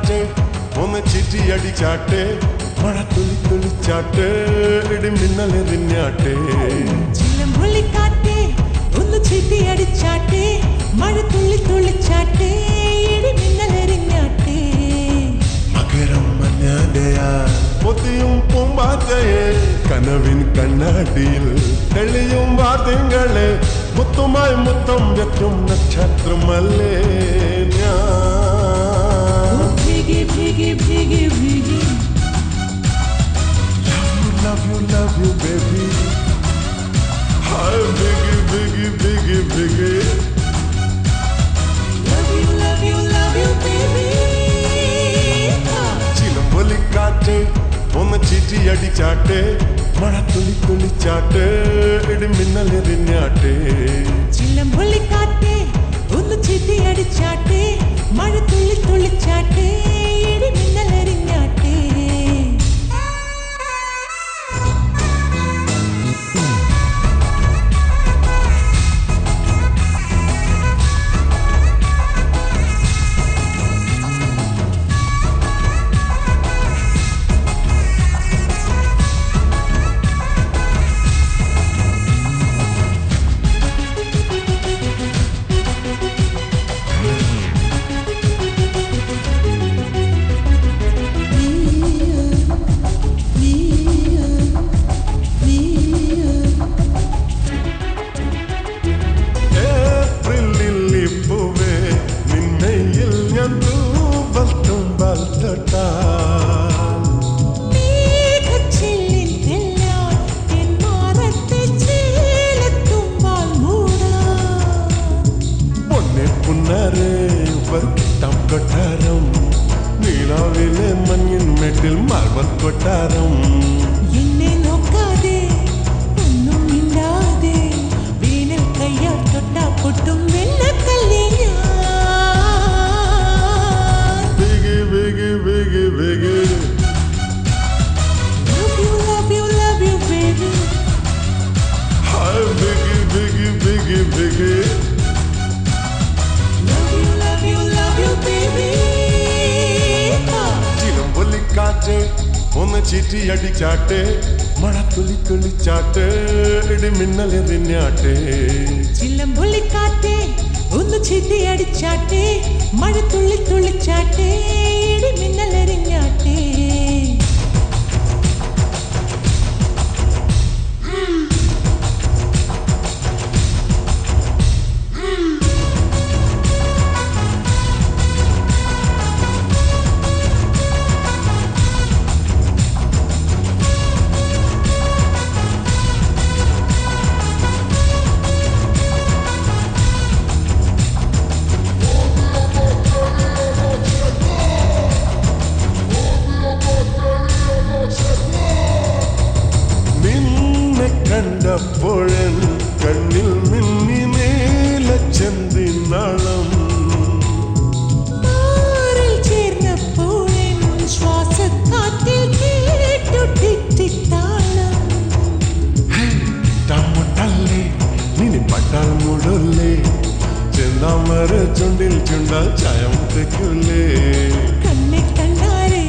കാറ്റ് ഒന്ന് ചിറ്റിയടിച്ചാട്ടെ മഴ തുള്ളി തുള്ളിച്ചാട്ടെ ഇടിമിന്നലെറിഞ്ഞാട്ടെ ചിലമ്പൊലിക്കാറ്റേ ഒന്ന് ചിറ്റിയടിച്ചാട്ടെ മഴ തുള്ളി തുള്ളിച്ചാട്ടെ ഇടിമിന്നലെറിഞ്ഞാട്ടെ മകരം മഞ്ഞാടയാ പൊത്തിയും പൂമ്പാറ്റയെ കനവിൻ കണ്ണാടിയിൽ തെളിയും വാദ്യങ്ങളെ മുത്തുമായി മുത്തം വെക്കും നക്ഷത്രമല്ലേ ഭീഗി ഭീഗി ഭീഗി ഭീഗി love you baby hi biggie biggie biggie biggie love you baby ചിലമ്പൊലിക്കാറ്റ് ഒന്ന് ചിറ്റിയടിച്ചാട്ടെ മഴ തുള്ളി തുള്ളിച്ചാട്ടെ ഇടിമിന്നലെറിഞ്ഞാട്ടെ ചിലമ്പൊലിക്കാറ്റേ ഒന്ന് ചിറ്റിയടിച്ചാട്ടെ മഴ തുള്ളി തുള്ളിച്ചാട്ടെ ഇടിമിന്നലെറിഞ്ഞാട്ടെ കൊട്ടാരം നീലാവിലെ മഞ്ഞിൻ മെട്ടിൽ മാർബൽ കൊട്ടാരം എന്നെ നോക്കാതെ ഒന്നും മിണ്ടാതെ വീണിൽ കയ്യാൽ തൊട്ടാ പൊട്ടും വെള്ളക്കല്ലേ ബിഗി ബിഗി ബിഗി ബിഗി love you baby hi biggie biggie biggie biggie love you baby ചിലമ്പൊലിക്കാറ്റ് ഒന്ന് ചിറ്റിയടിച്ചാട്ടെ മഴ തുള്ളി തുള്ളിച്ചാട്ടെ ഇടിമിന്നലെറിഞ്ഞാട്ടെ ചിലമ്പൊലിക്കാറ്റേ ഒന്ന് ചിറ്റിയടിച്ചാട്ടെ മഴ തുള്ളി തുള്ളിച്ചാട്ടെ ഇടിമിന്നലെറിഞ്ഞാട്ടെ കണ്ടപ്പോഴൻ കണ്ണിൽ മിന്നി നീലച്ചെന്തിനാളം ചേർന്നപ്പോഴൻ ശ്വാസക്കാറ്റിൽ കേട്ടു ടിക്ടിക്താളം തമ്മുട്ടല്ലേ നിനി പട്ടാൾ മൂടല്ലേ ചെന്താമര ചുണ്ടിൽ ചുണ്ടാൽ ചായം തെക്കൂലേ കണ്ണെ കണ്ടാരേ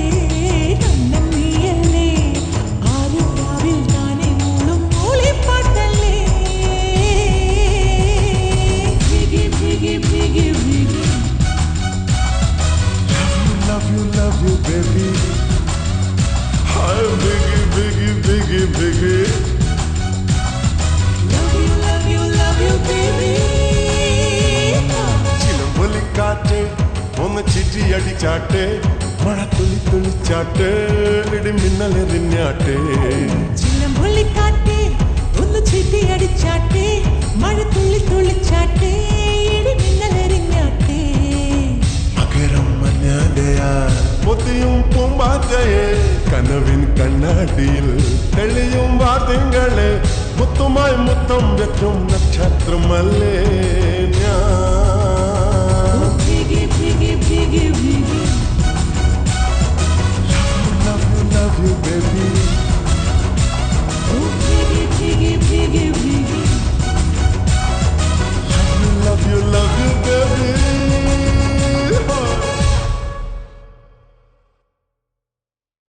കണ്ണൻ നീയല്ലേ ആരും രാവിൽ താനെ മൂളും മൂളിപ്പാട്ടല്ലേ ഭീഗി ഭീഗി ഭീഗി ഭീഗി love you baby hi biggie biggie biggie biggie love you baby ചിലമ്പൊലിക്കാറ്റ് ഒന്ന് ചിറ്റിയടിച്ചാട്ടെ മഴ തുള്ളി തുള്ളിച്ചാട്ടെ ഇടിമിന്നലെറിഞ്ഞാട്ടെ ചിലമ്പൊലിക്കാറ്റേ ഒന്ന് ചിറ്റിയടിച്ചാട്ടെ മഴ തുള്ളി തുള്ളിച്ചാട്ടെ ഇടിമിന്നലെറിഞ്ഞാട്ടെ മകരം മഞ്ഞാടയാ പൊത്തിയും പൂമ്പാറ്റയെ കനവിൻ കണ്ണാടിയിൽ തെളിയും വാദ്യങ്ങളെ മുത്തുമായി മുത്തം വെക്കും നക്ഷത്രമല്ലേ ഞാൻ